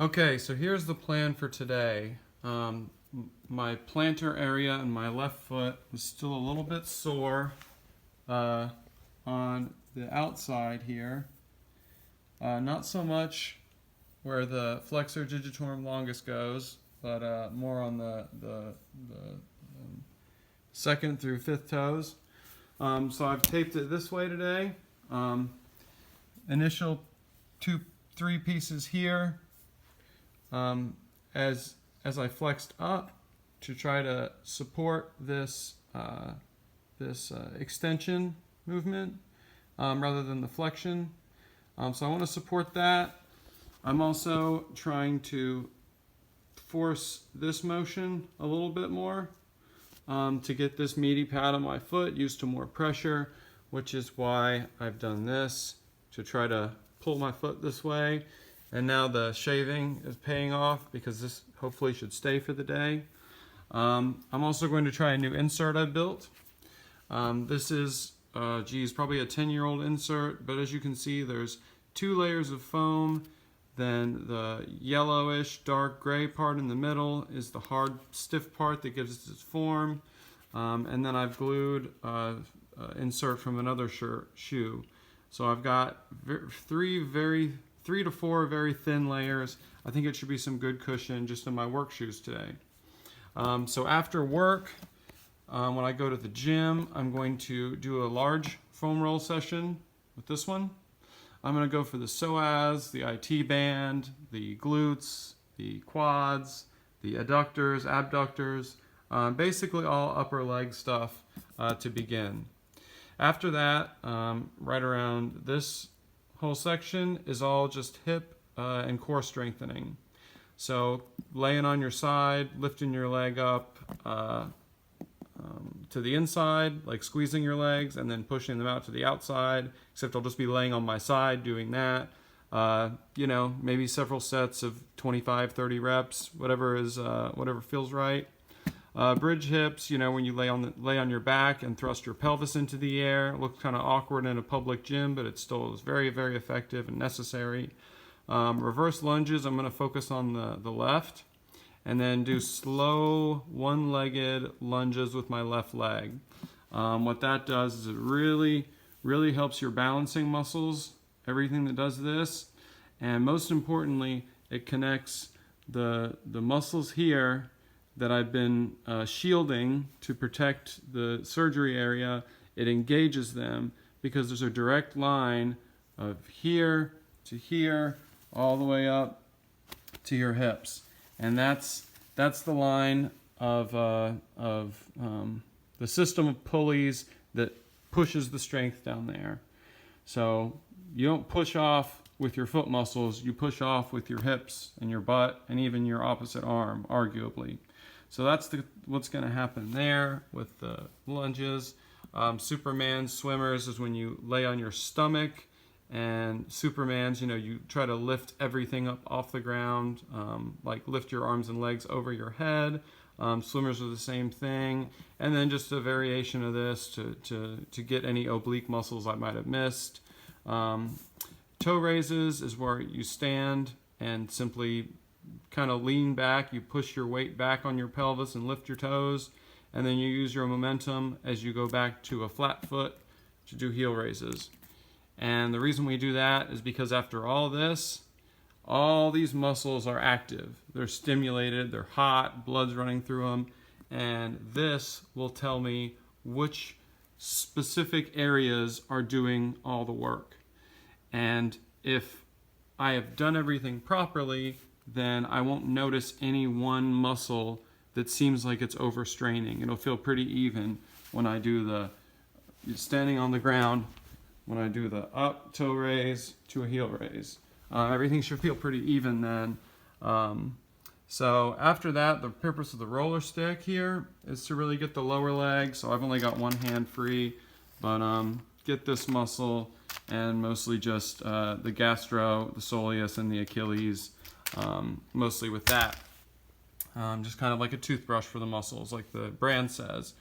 Okay, so here's the plan for today. My plantar area in my left foot is still a little bit sore on the outside here. Not so much where the flexor digitorum longus goes, but more on the second through fifth toes. So I've taped it this way today. Initial 3 pieces here. As I flexed up to try to support this extension movement rather than the flexion. So I want to support that. I'm also trying to force this motion a little bit more to get this meaty pad on my foot used to more pressure, which is why I've done this, to try to pull my foot this way. And now the shaving is paying off because this hopefully should stay for the day. I'm also going to try a new insert I built. This is, probably a 10-year-old insert, but as you can see, there's 2 layers of foam. Then the yellowish, dark gray part in the middle is the hard, stiff part that gives it its form. And then I've glued insert from another shoe. So I've got 3 to 4 very thin layers. I think it should be some good cushion just in my work shoes today. So after work, when I go to the gym, I'm going to do a large foam roll session with this one. I'm going to go for the psoas, the IT band, the glutes, the quads, the adductors, abductors, basically all upper leg stuff to begin. After that, right around this whole section is all just hip and core strengthening. So laying on your side, lifting your leg up to the inside, like squeezing your legs, and then pushing them out to the outside, except I'll just be laying on my side doing that. Maybe several sets of 25, 30 reps, whatever feels right. Bridge hips, when you lay on your back and thrust your pelvis into the air. It looks kind of awkward in a public gym, but it still is very, very effective and necessary. Reverse lunges, I'm going to focus on the left, and then do slow one-legged lunges with my left leg. What that does is it really, really helps your balancing muscles, everything that does this, and most importantly, it connects the muscles here that I've been shielding to protect the surgery area. It engages them because there's a direct line of here to here, all the way up to your hips, and that's the line of the system of pulleys that pushes the strength down there. So you don't push off with your foot muscles, you push off with your hips and your butt and even your opposite arm, arguably. So that's what's going to happen there with the lunges. Superman swimmers is when you lay on your stomach, and Superman's, you try to lift everything up off the ground, like lift your arms and legs over your head. Swimmers are the same thing. And then just a variation of this to get any oblique muscles I might have missed. Toe raises is where you stand and simply kind of lean back. You push your weight back on your pelvis and lift your toes, and then you use your momentum as you go back to a flat foot to do heel raises. And the reason we do that is because after all this, all these muscles are active. They're stimulated, they're hot, blood's running through them, and this will tell me which specific areas are doing all the work. And if I have done everything properly, then I won't notice any one muscle that seems like it's overstraining. It'll feel pretty even when I do standing on the ground, when I do the up toe raise to a heel raise. Everything should feel pretty even then. So after that, the purpose of the roller stick here is to really get the lower leg. So I've only got one hand free, but get this muscle and mostly just the gastro, the soleus, and the Achilles. Mostly with that. Just kind of like a toothbrush for the muscles, like the brand says.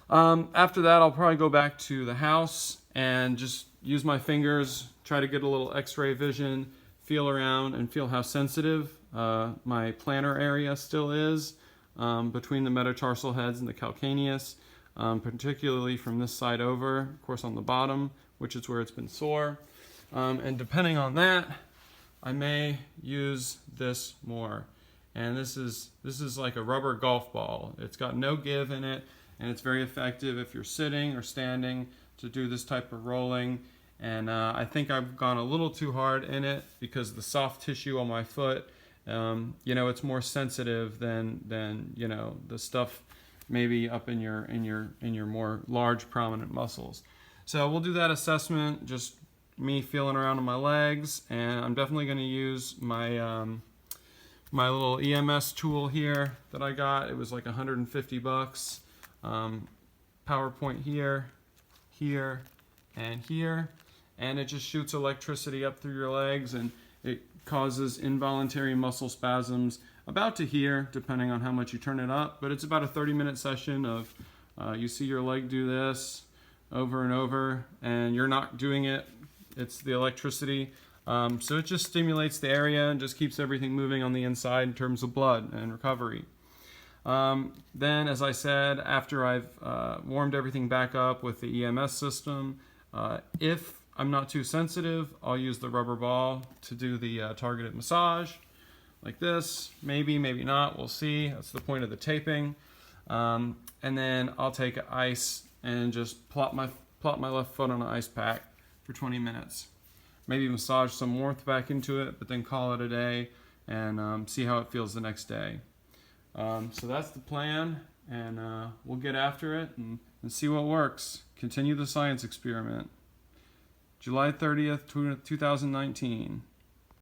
After that, I'll probably go back to the house and just use my fingers, try to get a little x-ray vision, feel around and feel how sensitive my plantar area still is, between the metatarsal heads and the calcaneus, particularly from this side over, of course on the bottom, which is where it's been sore. And depending on that, I may use this more. And this is like a rubber golf ball. It's got no give in it, and it's very effective if you're sitting or standing to do this type of rolling. And I think I've gone a little too hard in it because the soft tissue on my foot, it's more sensitive than the stuff maybe up in your more large prominent muscles. So we'll do that assessment, just me feeling around on my legs, and I'm definitely going to use my my little EMS tool here that I got. It was like $150. PowerPoint here, here, and here, and it just shoots electricity up through your legs, and it causes involuntary muscle spasms about to here, depending on how much you turn it up. But it's about a 30-minute session of you see your leg do this over and over, and you're not doing it. It's the electricity. So it just stimulates the area and just keeps everything moving on the inside in terms of blood and recovery. Then, as I said, after I've warmed everything back up with the EMS system, if I'm not too sensitive, I'll use the rubber ball to do the targeted massage, like this. Maybe, maybe not. We'll see. That's the point of the taping. And then I'll take ice and just plop my left foot on an ice pack for 20 minutes. Maybe massage some warmth back into it, but then call it a day and see how it feels the next day. So that's the plan, and we'll get after it and see what works. Continue the science experiment. July 30th, 2019.